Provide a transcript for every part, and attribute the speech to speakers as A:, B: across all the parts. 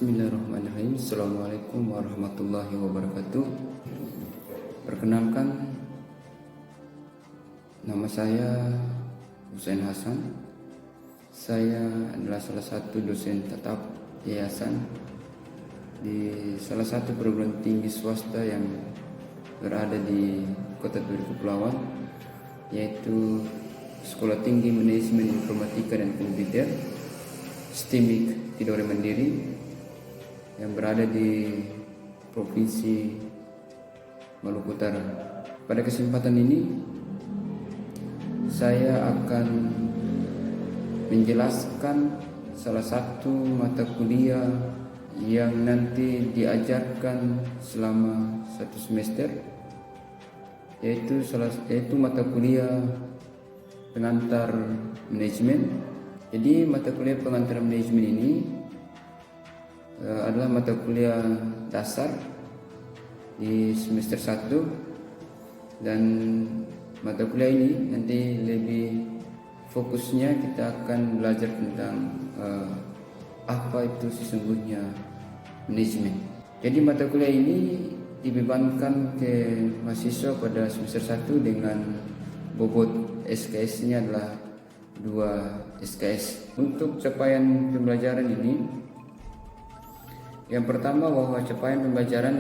A: Bismillahirrahmanirrahim. Assalamualaikum warahmatullahi wabarakatuh. Perkenalkan, nama saya Husain Hasan. Saya adalah salah satu dosen tetap yayasan di salah satu perguruan tinggi swasta yang berada di Kota Turi Kepulauan, yaitu Sekolah Tinggi Manajemen Informatika dan Komputer STIMIK Tidore Mandiri, yang berada di Provinsi Maluku Utara. Pada kesempatan ini saya akan menjelaskan salah satu mata kuliah yang nanti diajarkan selama satu semester, yaitu mata kuliah pengantar manajemen. Jadi mata kuliah pengantar manajemen ini adalah mata kuliah dasar di semester 1, dan mata kuliah ini nanti lebih fokusnya kita akan belajar tentang apa itu sesungguhnya manajemen. Jadi mata kuliah ini dibebankan ke mahasiswa pada semester 1 dengan bobot SKS-nya adalah 2 SKS. Untuk capaian pembelajaran ini, yang pertama bahwa capaian pembelajaran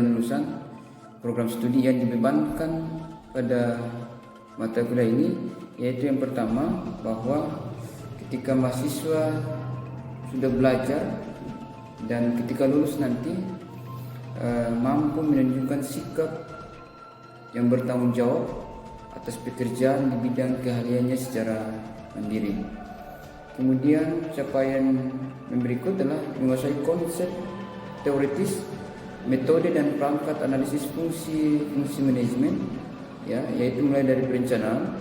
A: lulusan program studi yang dibebankan pada mata kuliah ini, yaitu yang pertama bahwa ketika mahasiswa sudah belajar dan ketika lulus nanti mampu menunjukkan sikap yang bertanggung jawab atas pekerjaan di bidang keahliannya secara mandiri. Kemudian capaian yang berikut adalah menguasai konsep teoritis, metode dan perangkat analisis fungsi manajemen, yaitu mulai dari perencanaan,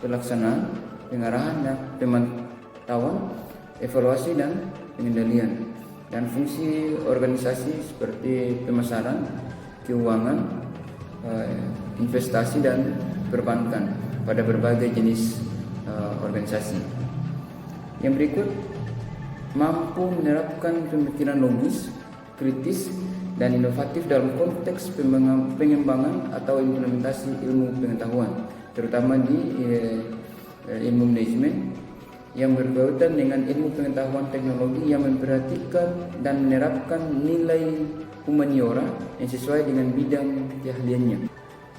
A: pelaksanaan, pengarahan dan pemantauan, evaluasi dan pengendalian, dan fungsi organisasi seperti pemasaran, keuangan, investasi dan perbankan pada berbagai jenis organisasi. Yang berikut, mampu menerapkan pemikiran logis, kritis, dan inovatif dalam konteks pengembangan atau implementasi ilmu pengetahuan, terutama di ilmu manajemen yang berkaitan dengan ilmu pengetahuan teknologi yang memperhatikan dan menerapkan nilai humaniora yang sesuai dengan bidang keahliannya.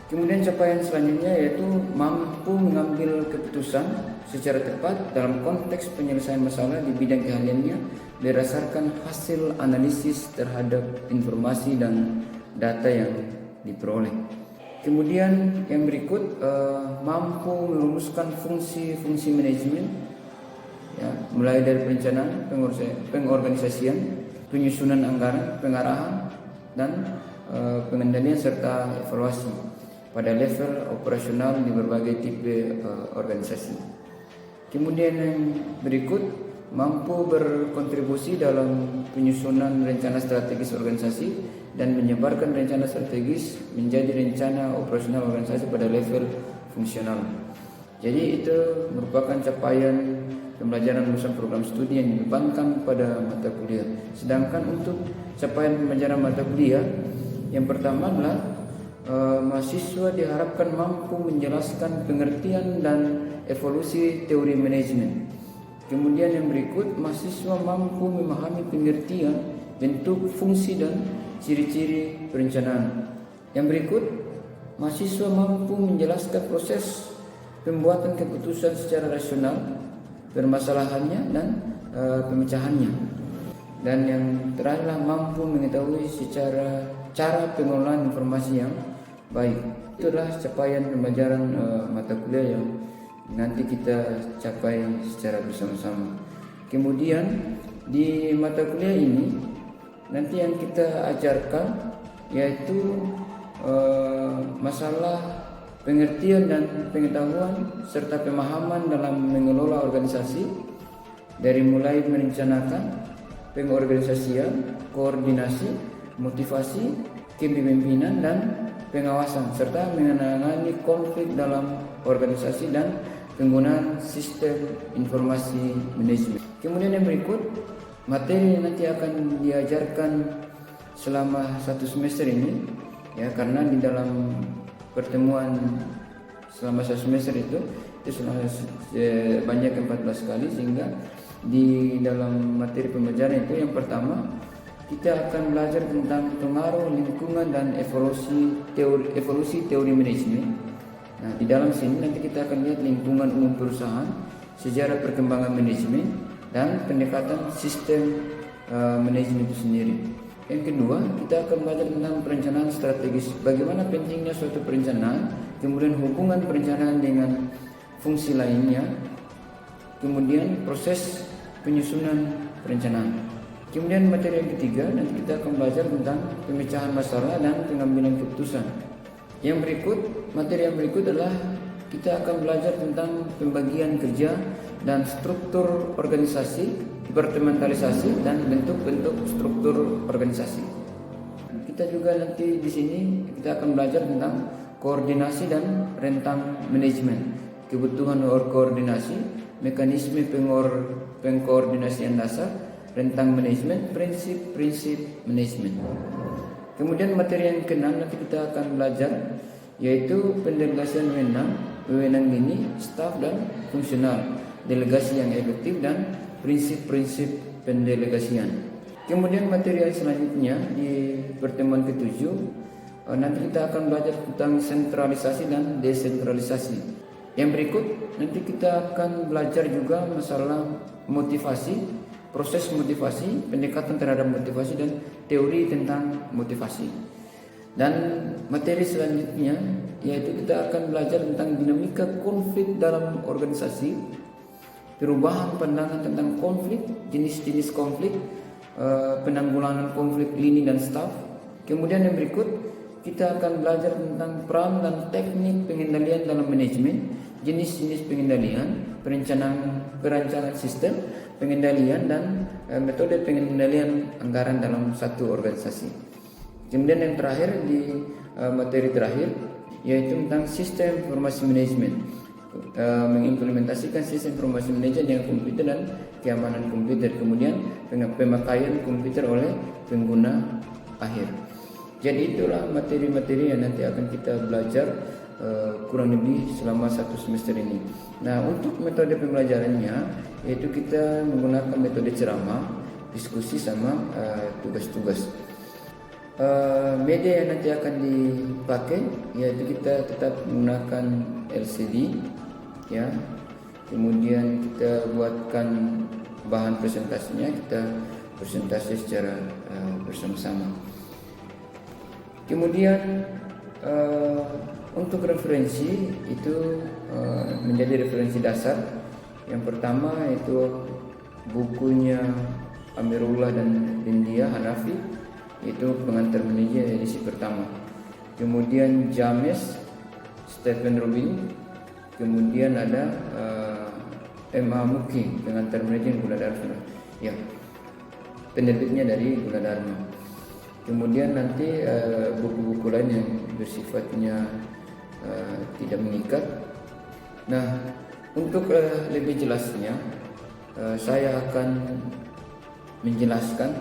A: Kemudian capaian selanjutnya yaitu mampu mengambil keputusan secara tepat dalam konteks penyelesaian masalah di bidang keahliannya berdasarkan hasil analisis terhadap informasi dan data yang diperoleh. Kemudian yang berikut, mampu merumuskan fungsi-fungsi manajemen, mulai dari perencanaan, pengorganisasian, penyusunan anggaran, pengarahan, dan pengendalian serta evaluasi pada level operasional di berbagai tipe organisasi. Kemudian yang berikut, mampu berkontribusi dalam penyusunan rencana strategis organisasi dan menyebarkan rencana strategis menjadi rencana operasional organisasi pada level fungsional. Jadi itu merupakan capaian pembelajaran lulusan program studi yang dibebankan pada mata kuliah. Sedangkan untuk capaian pembelajaran mata kuliah, yang pertama adalah mahasiswa diharapkan mampu menjelaskan pengertian dan evolusi teori manajemen. Kemudian yang berikut, mahasiswa mampu memahami pengertian, bentuk, fungsi, dan ciri-ciri perencanaan. Yang berikut, mahasiswa mampu menjelaskan proses pembuatan keputusan secara rasional, permasalahannya, dan pemecahannya. Dan yang terakhir, mampu mengetahui secara cara pengelolaan informasi yang baik. Itulah capaian pembelajaran mata kuliah yang nanti kita capai secara bersama-sama. Kemudian di mata kuliah ini nanti yang kita ajarkan yaitu masalah pengertian dan pengetahuan serta pemahaman dalam mengelola organisasi, dari mulai merencanakan, pengorganisasian, koordinasi, motivasi, kepemimpinan, dan pengawasan, serta menangani konflik dalam organisasi dan penggunaan sistem informasi manajemen. Kemudian yang berikut, materi yang nanti akan diajarkan selama 1 semester ini, ya, karena di dalam pertemuan selama 1 semester itu banyak 14 kali, sehingga di dalam materi pembelajaran itu yang pertama kita akan belajar tentang pengaruh lingkungan dan evolusi teori manajemen. Nah, di dalam sini nanti kita akan lihat lingkungan umum perusahaan, sejarah perkembangan manajemen, dan pendekatan sistem manajemen itu sendiri. Yang kedua, kita akan belajar tentang perencanaan strategis, bagaimana pentingnya suatu perencanaan, kemudian hubungan perencanaan dengan fungsi lainnya, kemudian proses penyusunan perencanaan. Kemudian materi yang ketiga, nanti kita akan belajar tentang pemecahan masalah dan pengambilan keputusan. Yang berikut, materi yang berikut adalah kita akan belajar tentang pembagian kerja dan struktur organisasi, departementalisasi, dan bentuk-bentuk struktur organisasi. Kita juga nanti di sini kita akan belajar tentang koordinasi dan rentang manajemen, kebutuhan koordinasi, mekanisme pengkoordinasian dasar, rentang manajemen, prinsip-prinsip manajemen. Kemudian materi yang keenam nanti kita akan belajar yaitu pendelegasian wewenang ini, staf dan fungsional, delegasi yang efektif, dan prinsip-prinsip pendelegasian. Kemudian materi yang selanjutnya di pertemuan ke-7 nanti kita akan belajar tentang sentralisasi dan desentralisasi. Yang berikut nanti kita akan belajar juga masalah motivasi, proses motivasi, pendekatan terhadap motivasi, dan teori tentang motivasi. Dan materi selanjutnya yaitu kita akan belajar tentang dinamika konflik dalam organisasi, perubahan pandangan tentang konflik, jenis-jenis konflik, penanggulangan konflik lini dan staf. Kemudian yang berikut kita akan belajar tentang peran dan teknik pengendalian dalam manajemen, jenis-jenis pengendalian, perencanaan sistem pengendalian, dan metode pengendalian anggaran dalam satu organisasi. Kemudian yang terakhir di materi terakhir yaitu tentang sistem informasi manajemen, mengimplementasikan sistem informasi manajemen dengan komputer dan keamanan komputer, kemudian pemakaian komputer oleh pengguna akhir. Jadi itulah materi-materi yang nanti akan kita belajar kurang lebih selama 1 semester ini. Nah, untuk metode pembelajarannya yaitu kita menggunakan metode ceramah, diskusi, sama tugas-tugas. Media yang nanti akan dipakai yaitu kita tetap menggunakan LCD, ya. Kemudian kita buatkan bahan presentasinya, kita presentasi secara bersama-sama. Kemudian untuk referensi itu menjadi referensi dasar. Yang pertama itu bukunya Amirullah dan India Hanafi, itu pengantar manajer edisi pertama. Kemudian James Stephen Robin, kemudian ada M.A. Muki, pengantar manajer Gunadarma, ya, penerbitnya dari Gunadarma. Kemudian nanti buku-buku lain yang bersifatnya tidak mengikat. Nah, untuk lebih jelasnya saya akan menjelaskan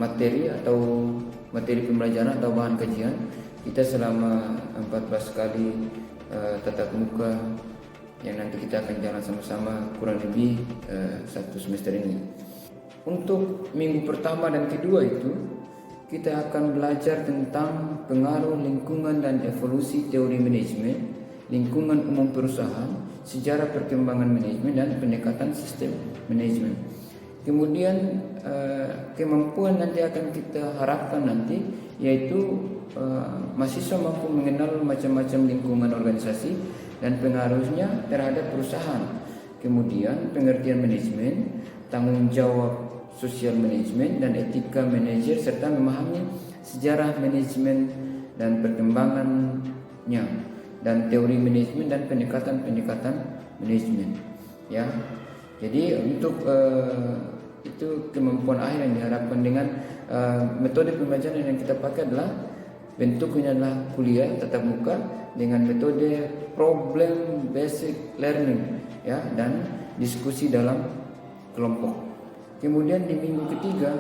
A: materi pembelajaran atau bahan kajian kita selama 14 kali tatap muka yang nanti kita akan jalan sama-sama kurang lebih 1 semester ini. Untuk minggu pertama dan kedua itu kita akan belajar tentang pengaruh lingkungan dan evolusi teori manajemen, lingkungan umum perusahaan, sejarah perkembangan manajemen, dan pendekatan sistem manajemen. Kemudian kemampuan nanti akan kita harapkan nanti yaitu mahasiswa mampu mengenal macam-macam lingkungan organisasi dan pengaruhnya terhadap perusahaan. Kemudian pengertian manajemen, tanggung jawab sosial manajemen, dan etika manajer, serta memahami sejarah manajemen dan perkembangannya, dan teori manajemen dan pendekatan-pendekatan manajemen, ya. Jadi untuk itu kemampuan akhir yang diharapkan dengan metode pembelajaran yang kita pakai adalah bentuknya adalah kuliah tatap muka dengan metode problem basic learning, ya, dan diskusi dalam kelompok. Kemudian di minggu ketiga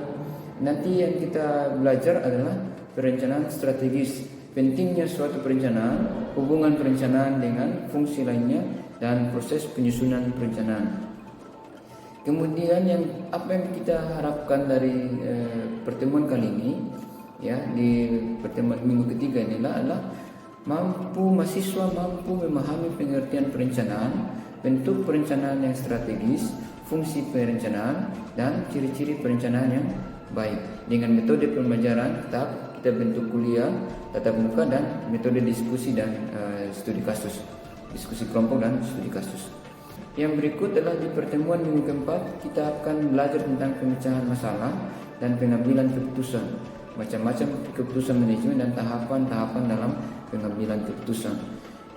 A: nanti yang kita belajar adalah perencanaan strategis. Pentingnya suatu perencanaan, hubungan perencanaan dengan fungsi lainnya, dan proses penyusunan perencanaan. Kemudian apa yang kita harapkan dari pertemuan kali ini, ya, di pertemuan minggu ketiga inilah adalah mahasiswa mampu memahami pengertian perencanaan, bentuk perencanaan yang strategis, fungsi perencanaan, dan ciri-ciri perencanaan yang baik. Dengan metode pembelajaran tetap kita bentuk kuliah tatap muka dan metode diskusi dan studi kasus, diskusi kelompok dan studi kasus. Yang berikut adalah di pertemuan minggu keempat kita akan belajar tentang pemecahan masalah dan pengambilan keputusan, macam-macam keputusan manajemen dan tahapan-tahapan dalam pengambilan keputusan.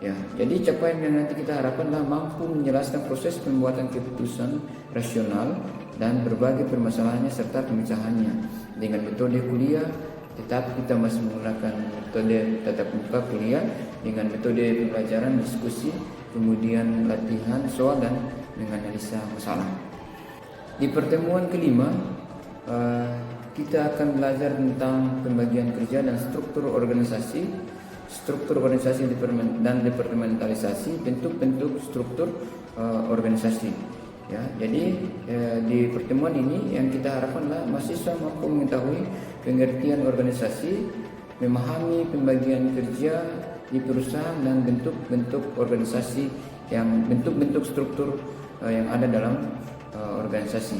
A: Ya, jadi capaian yang nanti kita harapkan adalah mampu menjelaskan proses pembuatan keputusan rasional dan berbagai permasalahannya serta pemecahannya dengan metode kuliah. Tetap kita masih menggunakan metode tatap muka kuliah dengan metode pembelajaran, diskusi, kemudian latihan soal dan menganalisa masalah. Di pertemuan kelima kita akan belajar tentang pembagian kerja dan struktur organisasi dan departementalisasi, bentuk-bentuk struktur organisasi. Ya, jadi di pertemuan ini yang kita harapkan adalah mahasiswa mampu mengetahui pengertian organisasi, memahami pembagian kerja di perusahaan dan bentuk-bentuk organisasi bentuk-bentuk struktur yang ada dalam organisasi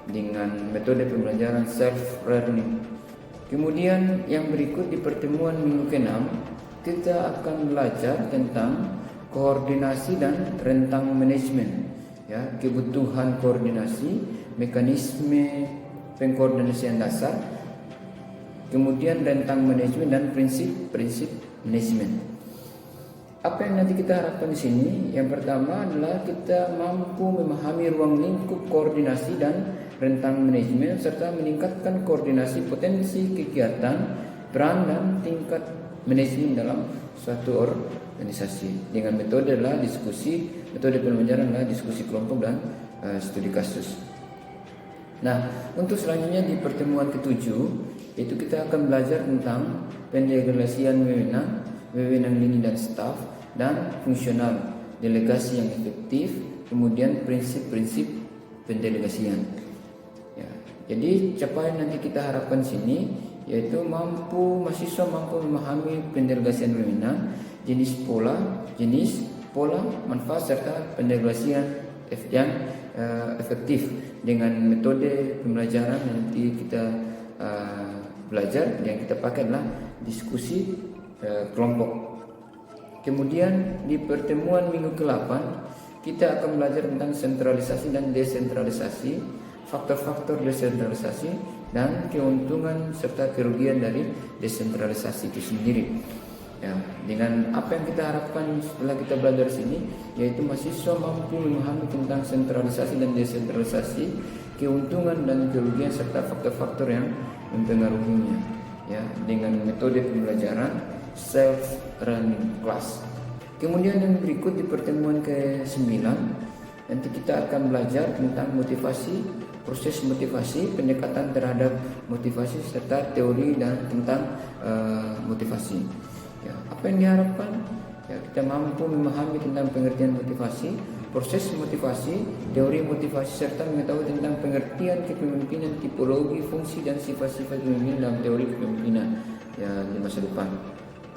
A: dengan metode pembelajaran self learning. Kemudian yang berikut di pertemuan minggu ke-6 kita akan belajar tentang koordinasi dan rentang manajemen. Ya, kebutuhan koordinasi, mekanisme pengkoordinasian dasar, kemudian rentang manajemen dan prinsip-prinsip manajemen. Apa yang nanti kita harapkan di sini? Yang pertama adalah kita mampu memahami ruang lingkup koordinasi dan rentang manajemen serta meningkatkan koordinasi potensi kegiatan, peran dan tingkat manajemen dalam suatu organisasi dengan metode adalah metode pembelajaran adalah diskusi kelompok dan studi kasus. Nah, untuk selanjutnya di pertemuan ke-7 itu kita akan belajar tentang pendelegasian wewenang lini dan staf dan fungsional, delegasi yang efektif, kemudian prinsip-prinsip pendelegasian. Ya, jadi capaian nanti kita harapkan sini yaitu mahasiswa mampu memahami pendelegasian wewenang, jenis pola, manfaat serta pendelegasian yang efektif dengan metode pembelajaran nanti kita belajar yang kita pakai adalah diskusi kelompok. Kemudian di pertemuan minggu ke-8 kita akan belajar tentang sentralisasi dan desentralisasi, faktor-faktor desentralisasi dan keuntungan serta kerugian dari desentralisasi itu sendiri. Ya, dengan apa yang kita harapkan setelah kita belajar sini yaitu mahasiswa mampu memahami tentang sentralisasi dan desentralisasi, keuntungan dan kerugian serta faktor-faktor yang mempengaruhinya. Ya, dengan metode pembelajaran self learning class. Kemudian yang berikut di pertemuan ke-9 nanti kita akan belajar tentang motivasi, proses motivasi, pendekatan terhadap motivasi serta teori dan tentang motivasi. Ya, apa yang diharapkan? Ya, kita mampu memahami tentang pengertian motivasi, proses motivasi, teori motivasi serta mengetahui tentang pengertian kepemimpinan, tipologi, fungsi dan sifat-sifat pemimpin dalam teori kepemimpinan ya di masa depan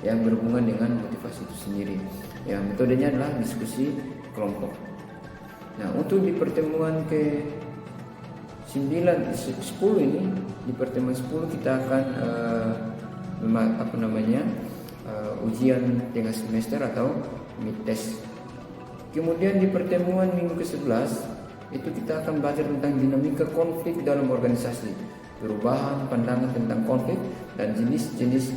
A: yang berhubungan dengan motivasi itu sendiri. Ya, metodenya adalah diskusi kelompok. Nah, untuk di pertemuan ke-10 ini, di pertemuan 10 kita akan ujian tengah semester atau mid test. Kemudian di pertemuan minggu ke-11 itu kita akan belajar tentang dinamika konflik dalam organisasi, perubahan pandangan tentang konflik dan jenis-jenis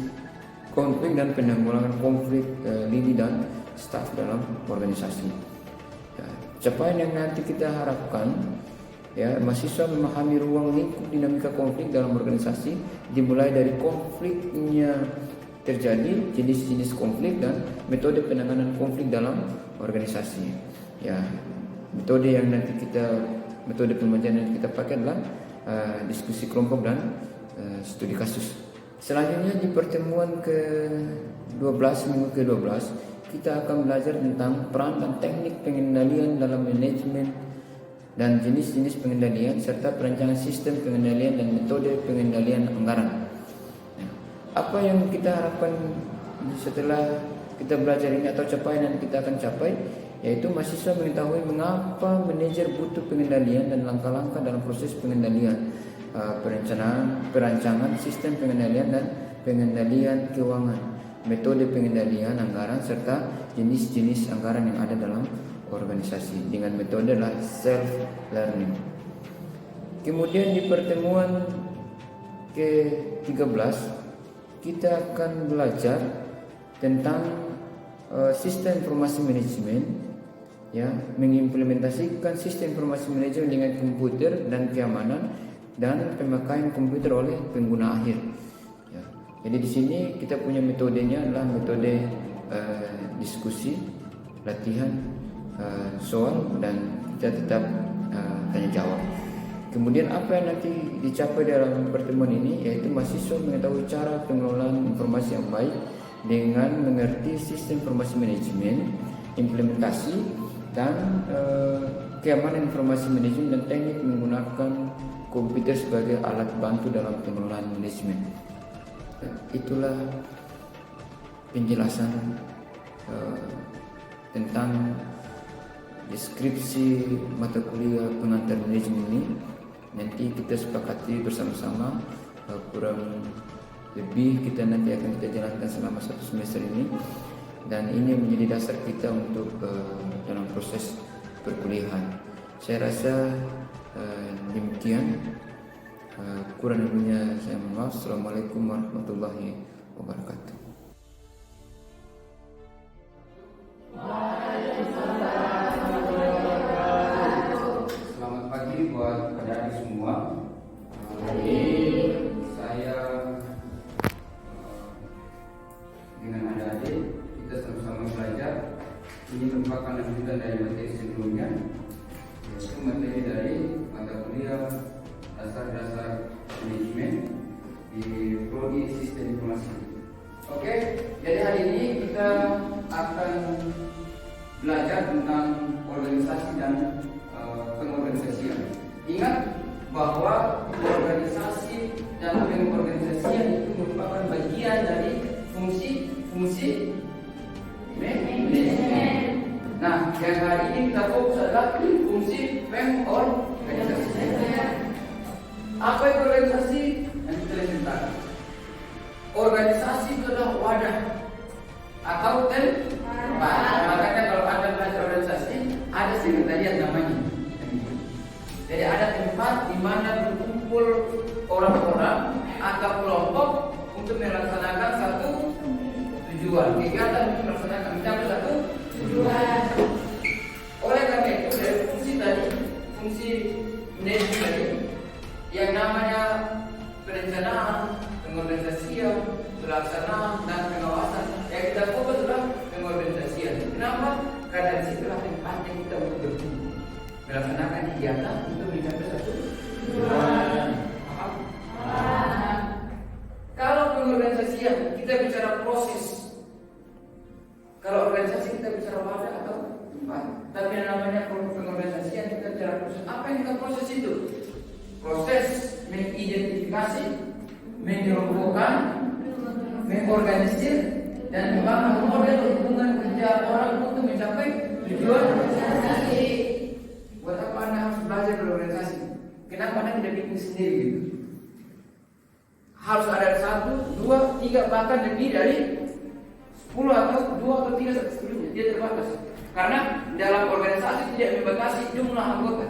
A: konflik dan penanggulangan konflik lini dan staf dalam organisasi. Ya, capaian yang nanti kita harapkan ya mahasiswa memahami ruang lingkup dinamika konflik dalam organisasi dimulai dari konfliknya terjadi, jenis-jenis konflik dan metode penanganan konflik dalam organisasi. Ya, metode pembelajaran yang kita pakai adalah diskusi kelompok dan studi kasus. Selanjutnya di pertemuan ke-12 minggu ke-12 kita akan belajar tentang peran dan teknik pengendalian dalam manajemen dan jenis-jenis pengendalian serta perancangan sistem pengendalian dan metode pengendalian anggaran. Apa yang kita harapkan setelah kita belajar ini atau capaian yang kita akan capai, yaitu mahasiswa mengetahui mengapa manajer butuh pengendalian dan langkah-langkah dalam proses pengendalian, perancangan sistem pengendalian dan pengendalian keuangan, metode pengendalian anggaran serta jenis-jenis anggaran yang ada dalam organisasi dengan metode self learning. Kemudian di pertemuan ke-13 kita akan belajar tentang sistem informasi manajemen, ya, mengimplementasikan sistem informasi manajemen dengan komputer dan keamanan dan pemakaian komputer oleh pengguna akhir. Ya. Jadi di sini kita punya metodenya adalah metode diskusi, latihan, soal, dan kita tetap tanya jawab. Kemudian apa yang nanti dicapai dalam pertemuan ini, yaitu mahasiswa mengetahui cara pengelolaan informasi yang baik dengan mengerti sistem informasi manajemen, implementasi, dan keamanan informasi manajemen dan teknik menggunakan komputer sebagai alat bantu dalam pengelolaan manajemen. Itulah penjelasan tentang deskripsi mata kuliah pengantar manajemen ini. Nanti kita sepakati bersama-sama, kurang lebih kita nanti akan kita jalankan selama 1 semester ini, dan ini menjadi dasar kita untuk dalam proses perkuliahan. Saya rasa demikian. Kurang lebihnya saya mohon maaf. Assalamualaikum warahmatullahi wabarakatuh. Selamat pagi buat adik-adik semua. Hari saya dengan adik-adik kita sama-sama belajar. Ini merupakan lanjutan dari materi sebelumnya, yaitu materi dari mata kuliah dasar-dasar manajemen di prodi sistem informasi. Oke, jadi hari ini kita akan belajar tentang organisasi dan pengorganisasian. Ingat bahwa organisasi dan pengorganisasian itu merupakan bagian dari fungsi manajemen. Nah, yang hari ini kita fokus adalah fungsi pengorganisasi. Apa itu organisasi? Yang kita lihat. Organisasi itu adalah wadah atau tempat. Makanya kalau Anda belajar organisasi, ada sekretariat namanya. Jadi ada tempat di mana berkumpul orang-orang atau kelompok untuk melaksanakan satu tujuan. Kegiatan untuk melaksanakan mencapai satu tujuan. Oleh karena itu dari fungsi tadi, fungsi manajemen tadi, yang namanya perencanaan, pengorganisasian, pelaksanaan, dan pengawasan, yang kita fokus adalah pengorganisasian. Kenapa? Karena disitulah tempatnya kita untuk berkumpul, melaksanakan kegiatan untuk mencapai satu tujuan. Kalau pengorganisasian kita bicara proses, kalau organisasi kita bicara wadah atau tempat. Tapi yang namanya pengorganisasian kita bicara proses. Apa yang kita proses itu? Proses mengidentifikasi, mengelompokkan, mengorganisir, dan membangun model hubungan kerja orang untuk mencapai tujuan organisasi. Buat apa Anda harus belajar berorganisasi? Kenapa Anda tidak bikin sendiri gitu? Harus ada 1, 2, 3, bahkan lebih dari 10 atau 2 atau 3 sebelumnya. Dia terbatas. Karena dalam organisasi tidak membatasi jumlah anggota.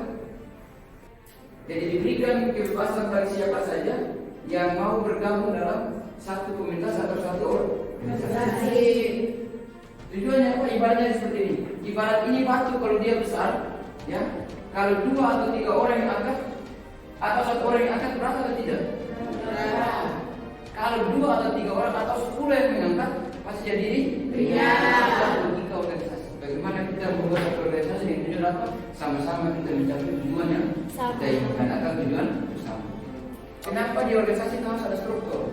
A: Jadi diberikan kebebasan bagi siapa saja yang mau bergabung dalam satu komunitas atau satu organisasi. Tujuannya apa? Ibaratnya seperti ini. Ibarat ini batu kalau dia besar, ya. Kalau 2 atau 3 orang yang angkat atau 1 orang yang angkat berat atau tidak? Berat. Kalau 2 atau 3 orang atau 10 yang mengangkat pasti jadi satu logika organisasi. Bagaimana kita membuat organisasi yang tujuan apa? Sama-sama kita mencapai tujuan yang kita inginkan atau tujuan bersama. Kenapa di organisasi itu harus ada struktur?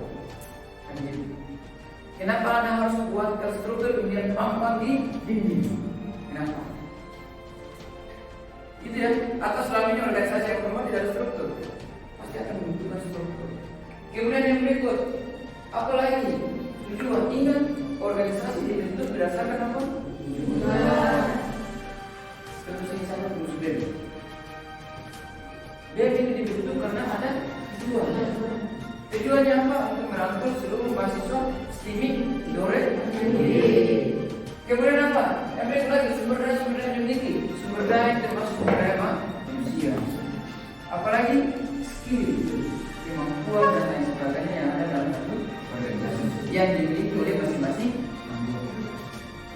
A: Kenapa Anda harus buat struktur kemudian tampang di dinding? Kenapa? Gitu ya, atau selama ini organisasi yang normal tidak ada struktur, pasti akan membutuhkan struktur. Kemudian yang berikut, apalagi tujuan. Ingat, organisasi dibentuk berdasarkan apa? Tujuan. Tentu saja sama terus BEM. BEM ini dibentuk karena ada tujuan. Tujuannya apa? Untuk merangkul seluruh mahasiswa STIMIK Dore. Kemudian apa? Yang berikut lagi, sumber daya yang dimiliki. Sumber daya termasuk sumber daya manusia. Apalagi skill, kemampuan dan lain sebagainya yang ada dalam satu organisasi yang dimiliki oleh masing-masing anggota.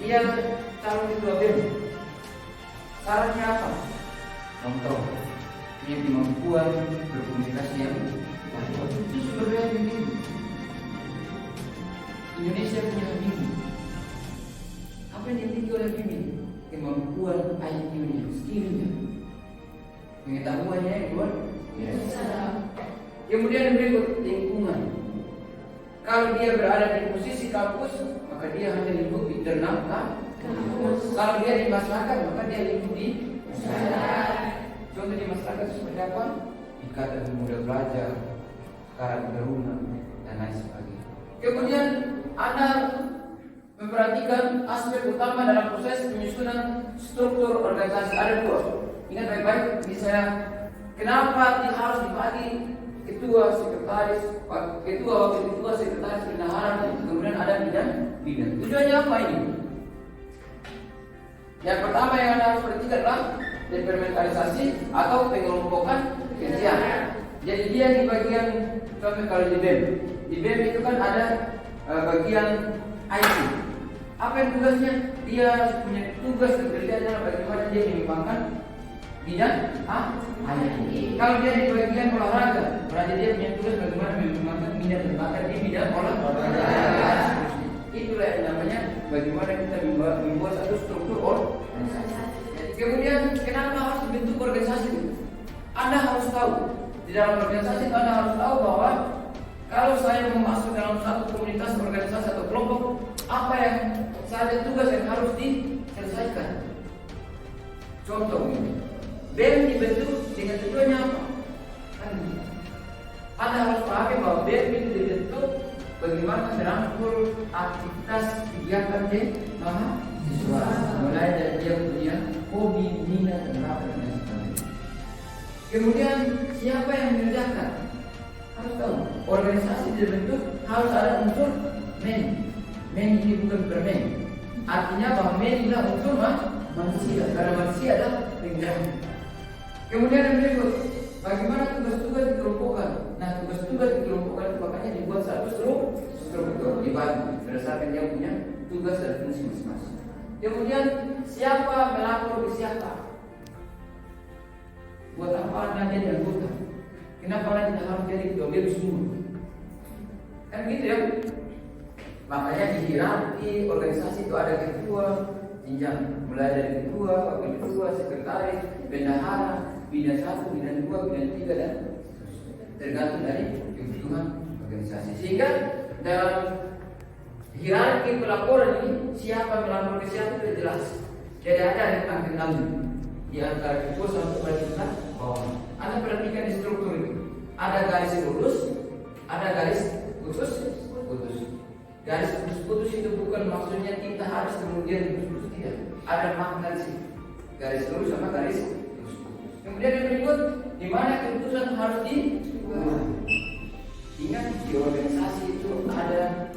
A: Ia calon ketua BEM. Syaratnya apa? Contoh, punya kemampuan berkomunikasi yang baik. Itu sumber daya yang dimiliki. Indonesia punya BIM. Apa yang dimiliki oleh BIM? Kemampuan IQ-nya, skill-nya, pengetahuannya yang luar biasa. Kemudian yang berikut, lingkungan. Kalau dia berada di posisi kampus, maka dia hanya lingkup di internal kampus. Kalau dia di masyarakat, maka dia lingkup di masyarakat. Contoh di masyarakat seperti apa? Ikatan Pemuda Belajar, Karang Taruna, dan lain sebagainya. Kemudian Anda memperhatikan aspek utama dalam proses penyusunan struktur organisasi. Ada dua. Ingat baik-baik, misalnya kenapa harus dibagi ketua, sekretaris, ketua, wakil ketua, sekretaris, bendahara, kemudian ada bidang. Tujuannya apa ini? Yang pertama yang Anda harus perhatikan adalah implementasi atau pengelompokan pekerjaan. Jadi dia di bagian, contoh kalau di BEM. Di BEM itu kan ada bagian IT. Apa yang tugasnya? Dia punya tugas kerja adalah bagaimana dia mengembangkan bidang IT. Kalau dia di bagian olahraga, berarti dia punya tugas bagaimana mengembangkan minat dan bakat di bidang olahraga. Itulah yang namanya bagaimana kita membuat satu struktur organisasi. Kemudian kenapa harus dibentuk organisasi itu? Anda harus tahu di dalam organisasi Anda harus tahu bahwa kalau saya mau masuk dalam satu komunitas, organisasi atau kelompok, apa yang saja tugas yang harus diselesaikan. Contoh ini, BEM dibentuk dengan tujuannya apa? Anda harus pahami bahwa BEM itu dibentuk bagaimana merangkul aktivitas kegiatan di mahasiswa, mulai dari dia punya hobi, minat, dan bakat dan sebagainya. Kemudian siapa yang mengerjakan? Harus tahu. Organisasi dibentuk harus ada unsur men. Men ini bukan permen. Artinya bahwa men adalah unsur manusia. Karena manusia adalah penggerak. Kemudian yang berikut, bagaimana tugas-tugas dikelompokkan? Nah, tugas-tugas dikelompokkan itu makanya dibuat satu struktur dibagi berdasarkan dia punya tugas dan fungsi masing-masing. Kemudian siapa melapor ke siapa? Buat apa Anda jadi anggota? Kenapa Anda tidak harus jadi ketua BEM semua? Kan gitu ya. Makanya di hierarki organisasi itu ada ketua, jenjang mulai dari ketua, wakil ketua, sekretaris, bendahara, bidang 1, bidang 2, bidang 3 dan tergantung dari kebutuhan organisasi. Sehingga dalam hierarki pelaporan ini siapa melapor ke siapa itu jelas. Jadi ada yang akan kenali di antara ketua sampai pada tingkat bawah. Anda perhatikan di struktur itu. Ada garis lurus, ada garis putus. Garis putus itu bukan maksudnya kita harus kemudian putus, tidak. Ada makna di situ. Garis lurus sama garis putus. Kemudian yang berikut, di mana keputusan harus dibuat. Ingat di organisasi itu ada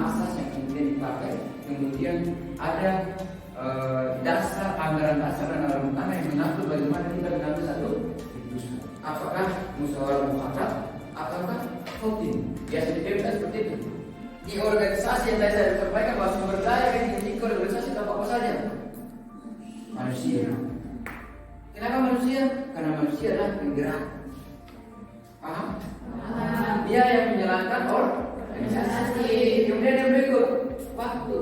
A: asas yang kemudian dipakai. Kemudian ada dasar, anggaran dasar dan anggaran utama yang mengatur bagaimana kita mengambil satu keputusan. Apakah musyawarah mufakat ataukah voting? Biasa dipilih seperti itu. Di organisasi yang tadi saya sampaikan bahwa sumber daya yang dimiliki organisasi itu apa saja? Manusia. Kenapa manusia? Karena manusia adalah penggerak. Paham? Dia yang menjalankan organisasi. Kemudian yang berikut, waktu,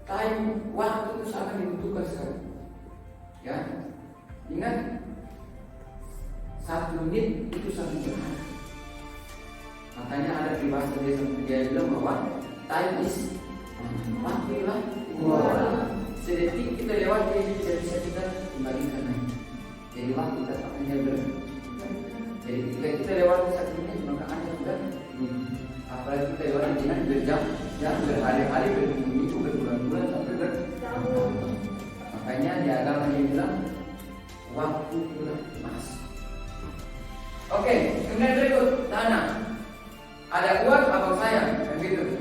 A: time, waktu itu sangat dibutuhkan sekali. Ya, ingat, 1 menit itu 1 jam. Makanya ada peribahasa dia bilang bahwa time is waktu lah. Sedetik kita lewati tidak bisa kita kembalikan lagi. Jadi waktu tetap hanya jadi ketika kita lewati 1 menit maka hanya sudah. Apalagi kita lewati dengan berjam-jam, berhari-hari, berminggu, berbulan-bulan sampai bertahun. Makanya di agama dia bilang waktu itulah emas. Oke, kemudian berikut tanah. Ada uang abang sayang, begitu.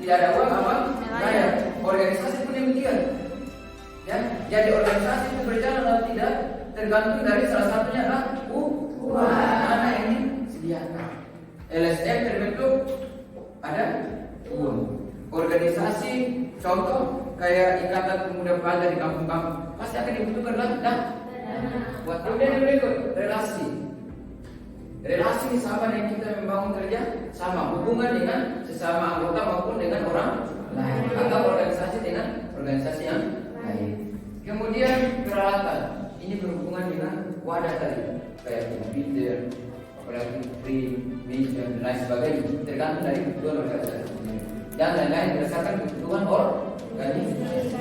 A: Tidak ada uang abang sayang. Organisasi pun demikian. Ya, jadi organisasi itu berjalan atau tidak tergantung dari salah satunya adalah uang. Mana yang disediakan. LSM terbentuk ada uang. Organisasi contoh kayak Ikatan Pemuda Pelajar di kampung-kampung pasti akan dibutuhkan dana. Buat kemudian berikut relasi. Relasi sama yang kita membangun kerja sama hubungan dengan sesama anggota maupun dengan orang lain atau organisasi dengan organisasi yang lain. Kemudian peralatan ini berhubungan dengan wadah tadi kayak komputer, apalagi print, meja dan lain sebagainya tergantung dari kebutuhan organisasi dan lain-lain berdasarkan kebutuhan organisasi.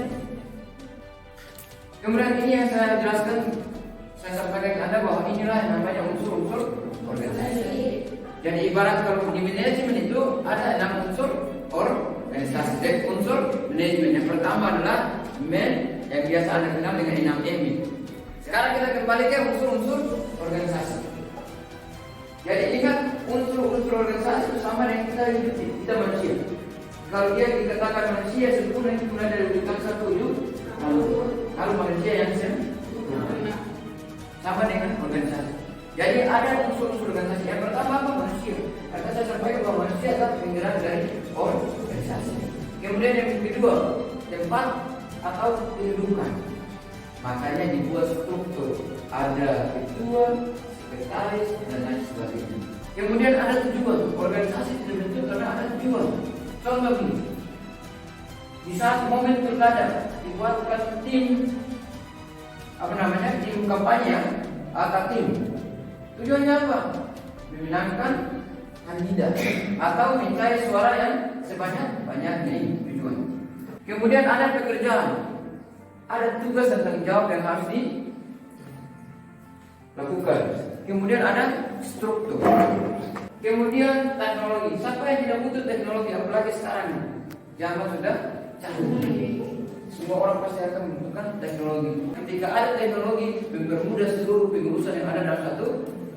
A: Kemudian ini yang saya jelaskan, saya sampaikan ke Anda bahwa inilah yang namanya unsur-unsur organisasi. Jadi ibarat kalau di manajemen itu ada 6 unsur organisasi. Dan unsur manajemen yang pertama adalah yang biasa Anda kenal dengan 6M. Sekarang kita kembali ke unsur-unsur organisasi. Jadi ingat unsur-unsur organisasi itu sama dengan kita manusia. Kalau dia dikatakan manusia sempurna itu mulai dari urutan 1 kalau manusia yang sempurna sama dengan organisasi. Jadi ada unsur-unsur organisasi. Yang pertama apa? Manusia. Karena saya sampaikan bahwa manusia adalah penggerak dari organisasi. Kemudian yang kedua, tempat atau kehidupan. Makanya dibuat struktur. Ada ketua, sekretaris dan lain sebagainya. Kemudian ada tujuan. Organisasi dibentuk karena ada tujuan. Contoh ini, di saat momen pilkada dibuatkan tim tim kampanye atau tim. Tujuannya apa? Memenangkan kandidat atau mencari suara yang sebanyak-banyaknya ini tujuan. Kemudian ada pekerjaan, ada tugas dan tanggung jawab yang harus dilakukan. Kemudian ada struktur. Kemudian teknologi. Siapa yang tidak butuh teknologi apalagi sekarang? Zaman sudah canggih. Semua orang pasti akan membutuhkan teknologi. Ketika ada teknologi, mempermudah seluruh pengurusan yang ada dalam satu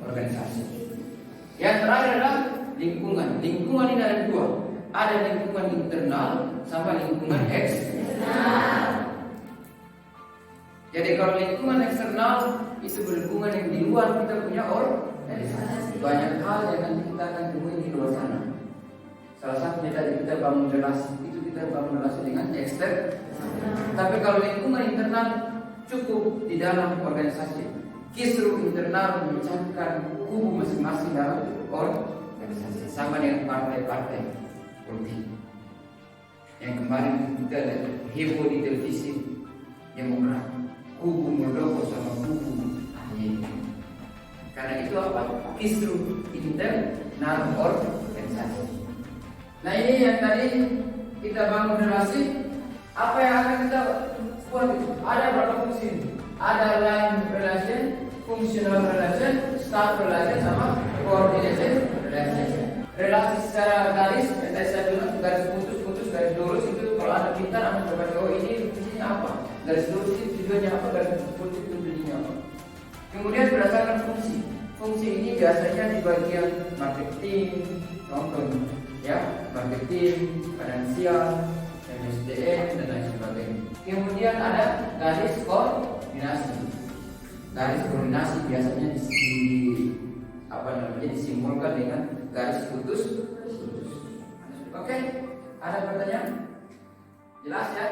A: organisasi. Yang terakhir adalah lingkungan. Lingkungan ini ada 2. Ada lingkungan internal sama lingkungan eksternal. Jadi kalau lingkungan eksternal itu berhubungan yang di luar kita punya organisasi. Banyak hal yang nanti kita akan temui di luar sana. Salah satunya tadi kita bangun relasi. Itu kita bangun relasi dengan eksternal. Tapi kalau lingkungan internal cukup di dalam organisasi. Kisruh internal memecahkan kubu masing-masing dalam organisasi. Sama dengan partai-partai politik. Yang kemarin kita lihat heboh di televisi Demokrat. Kubu Muldoko sama kubu AHY. Karena itu apa? Kisruh internal organisasi. Nah ini yang tadi kita bangun relasi. Apa yang akan kita buat itu? Ada berapa fungsi? Ada line relation, functional relation, staff relation, sama coordination relation. Relasi secara garis, yang tadi saya bilang garis putus, garis lurus itu kalau Anda pintar, Anda coba ini fungsinya apa? Garis lurus itu tujuannya apa? Garis putus itu tujuannya apa? Kemudian berdasarkan fungsi. Fungsi ini biasanya di bagian marketing, contohnya, ya, marketing, finansial, SDM dan lain sebagainya. Kemudian ada garis koordinasi. Garis koordinasi biasanya disimbolkan dengan garis putus. Oke, ada pertanyaan? Jelas ya?